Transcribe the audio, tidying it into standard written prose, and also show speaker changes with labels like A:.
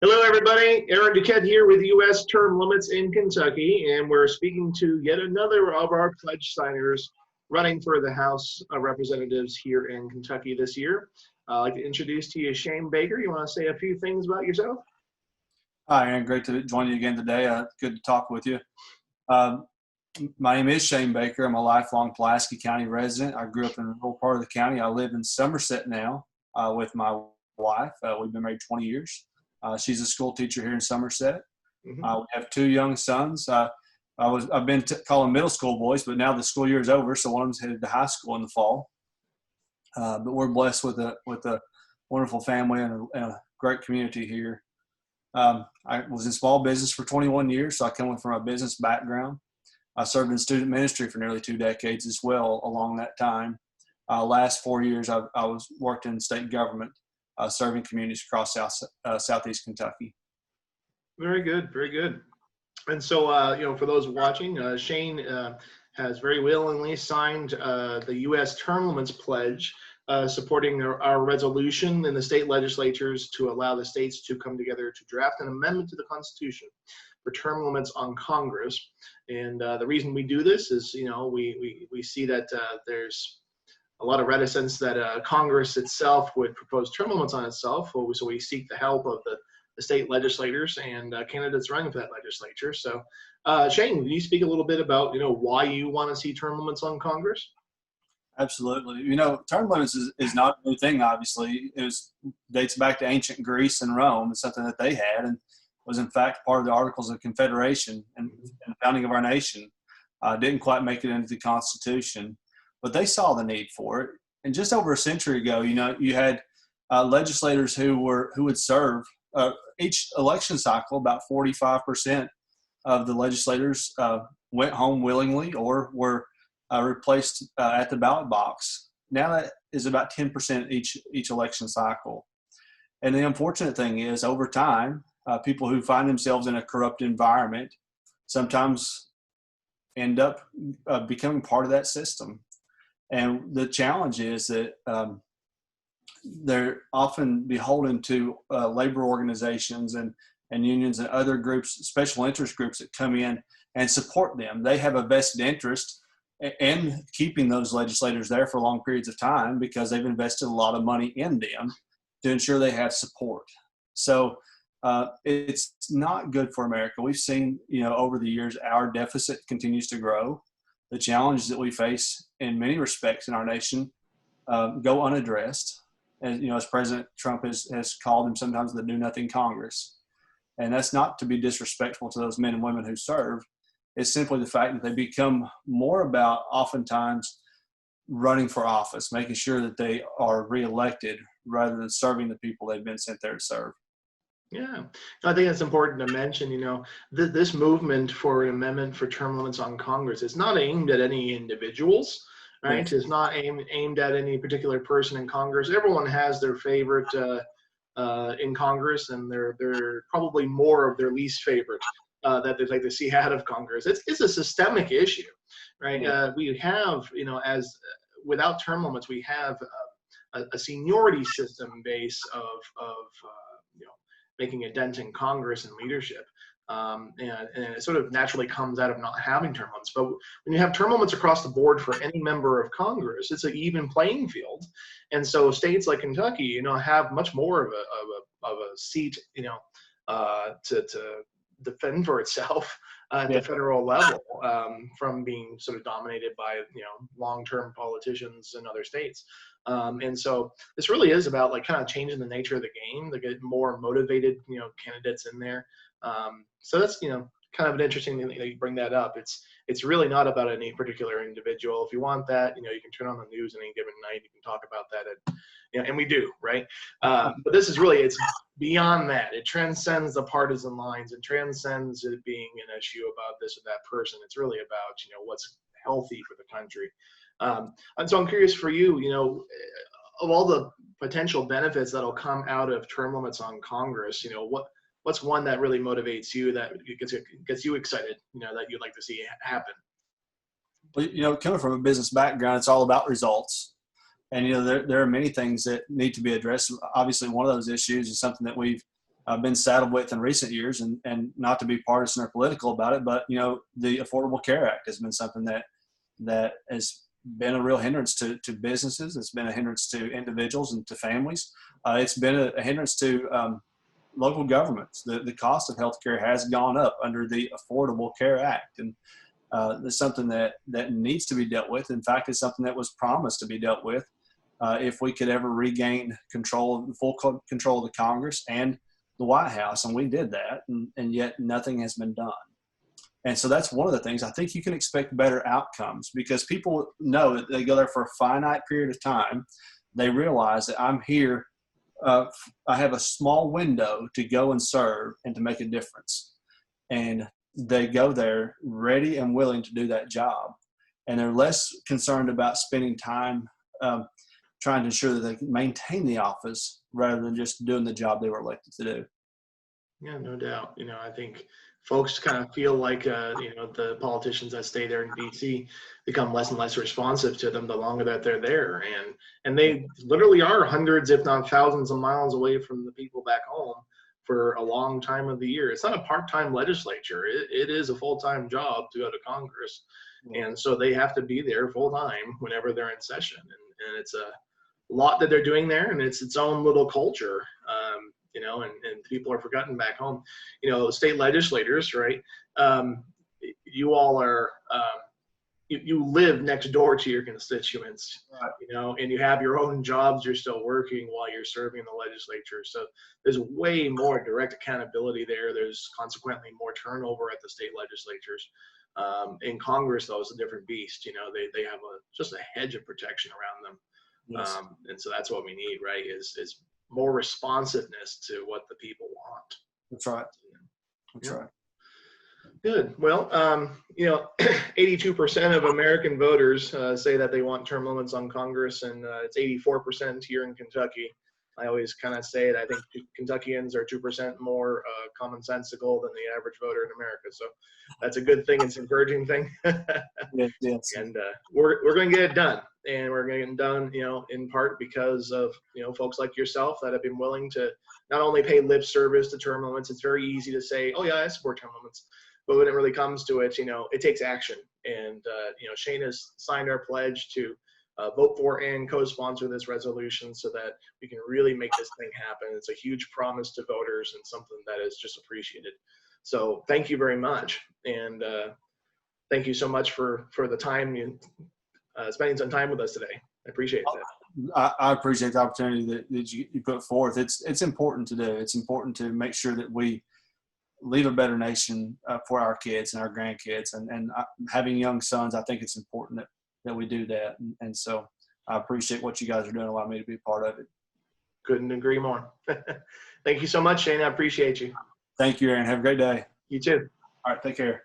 A: Hello, everybody. Aaron Duquette here with U.S. Term Limits in Kentucky, and we're speaking to yet another of our pledge signers running for the House of Representatives here in Kentucky this year. I'd like to introduce to you Shane Baker. You want to say a few things about yourself?
B: Hi, Aaron. Great to join you again today. Good to talk with you. Um, my name is Shane Baker. I'm a lifelong Pulaski County resident. I grew up in a rural part of the county. I live in Somerset now with my wife. We've been married 20 years. She's a school teacher here in Somerset. We have two young sons. I've been calling middle school boys, but now the school year is over, so one of them's headed to high school in the fall. But we're blessed with a wonderful family and a great community here. I was in small business for 21 years, so I come from a business background. I served in student ministry for nearly 2 decades as well along that time. Last 4 years, I was worked in state government, serving communities across southeast Kentucky.
A: Very good, very good. And so, for those watching, Shane has very willingly signed the U.S. Term Limits Pledge, supporting our resolution in the state legislatures to allow the states to come together to draft an amendment to the Constitution for term limits on Congress. And the reason we do this is, we see that there's a lot of reticence that Congress itself would propose term limits on itself. So we seek the help of the state legislators and candidates running for that legislature. So, Shane, can you speak a little bit about, why you want to see term limits on Congress?
B: Absolutely. Term limits is not a new thing, obviously. It dates back to ancient Greece and Rome. It's something that they had and was, in fact, part of the Articles of Confederation and the founding of our nation. Didn't quite make it into the Constitution, but they saw the need for it. And just over a century ago, you had legislators who would serve each election cycle. About 45% of the legislators went home willingly or were replaced at the ballot box. Now that is about 10% each election cycle. And the unfortunate thing is, over time, people who find themselves in a corrupt environment sometimes end up becoming part of that system. And the challenge is that they're often beholden to labor organizations and unions and other groups, special interest groups that come in and support them. They have a vested interest in keeping those legislators there for long periods of time because they've invested a lot of money in them to ensure they have support. So it's not good for America. We've seen, over the years, our deficit continues to grow. The challenges that we face in many respects in our nation go unaddressed. As President Trump has called them sometimes the do-nothing Congress. And that's not to be disrespectful to those men and women who serve. It's simply the fact that they become more about oftentimes running for office, making sure that they are reelected rather than serving the people they've been sent there to serve.
A: Yeah, I think it's important to mention, this movement for an amendment for term limits on Congress is not aimed at any individuals, right?
B: Yes.
A: It's not aimed at any particular person in Congress. Everyone has their favorite in Congress, and they're probably more of their least favorite that they'd like to see out of Congress. It's a systemic issue, right?
B: Yeah.
A: We have, without term limits, we have a seniority system base of making a dent in Congress and leadership. And it sort of naturally comes out of not having term limits. But when you have term limits across the board for any member of Congress, it's an even playing field. And so states like Kentucky, have much more of a seat, to defend for itself at the federal level, from being sort of dominated by long-term politicians in other states. And so this really is about kind of changing the nature of the game to get more motivated candidates in there. So that's kind of an interesting thing that you bring that up. It's really not about any particular individual. If you want that, you can turn on the news any given night. You can talk about that, and we do, right? But this is really, it's beyond that. It transcends the partisan lines. It transcends it being an issue about this or that person. It's really about what's healthy for the country. And so I'm curious for you, of all the potential benefits that'll come out of term limits on Congress, what's one that really motivates you, that gets you excited, that you'd like to see happen?
B: Well, coming from a business background, it's all about results. And, there are many things that need to be addressed. Obviously, one of those issues is something that we've been saddled with in recent years, and not to be partisan or political about it, but the Affordable Care Act has been something that has been a real hindrance to businesses. It's been a hindrance to individuals and to families. It's been a hindrance to local governments. The cost of healthcare has gone up under the Affordable Care Act, and it's something that needs to be dealt with. In fact, it's something that was promised to be dealt with if we could ever regain full control of the Congress and the White House, and we did that, and yet nothing has been done. And so that's one of the things. I think you can expect better outcomes because people know that they go there for a finite period of time. They realize that I'm here. I have a small window to go and serve and to make a difference. And they go there ready and willing to do that job. And they're less concerned about spending time trying to ensure that they can maintain the office rather than just doing the job they were elected to do.
A: Yeah, no doubt. I think folks kind of feel like, the politicians that stay there in DC become less and less responsive to them the longer that they're there. And they literally are hundreds, if not thousands of miles away from the people back home for a long time of the year. It's not a part-time legislature. It is a full-time job to go to Congress. And so they have to be there full-time whenever they're in session. And it's a lot that they're doing there, and it's its own little culture. And people are forgotten back home. State legislators, right? You all are, you live next door to your constituents, right. And you have your own jobs. You're still working while you're serving the legislature. So there's way more direct accountability there. There's consequently more turnover at the state legislatures. In Congress, though, it's a different beast. They have just a hedge of protection around them. Yes. And so that's what we need, right? Is more responsiveness to what the people want.
B: That's right. That's right.
A: Good. Well, 82% of American voters say that they want term limits on Congress, and it's 84% here in Kentucky. I always kind of say it. I think Kentuckians are 2% more commonsensical than the average voter in America. So that's a good thing. It's an encouraging thing.
B: Yes.
A: And we're going to get it done. And we're going to get it done, in part because of, folks like yourself that have been willing to not only pay lip service to term limits. It's very easy to say, oh, yeah, I support term limits. But when it really comes to it, it takes action. And, Shane has signed our pledge to vote for and co-sponsor this resolution so that we can really make this thing happen. It's a huge promise to voters and something that is just appreciated. So thank you very much. And thank you so much for the time you spending some time with us today. I appreciate that.
B: I appreciate the opportunity that you put forth. It's important to do. It's important to make sure that we leave a better nation for our kids and our grandkids. And having young sons, I think it's important that we do that. And so I appreciate what you guys are doing, allowing me to be a part of it.
A: Couldn't agree more. Thank you so much, Shane. I appreciate you.
B: Thank you, Aaron. Have a great day.
A: You too.
B: All right. Take care.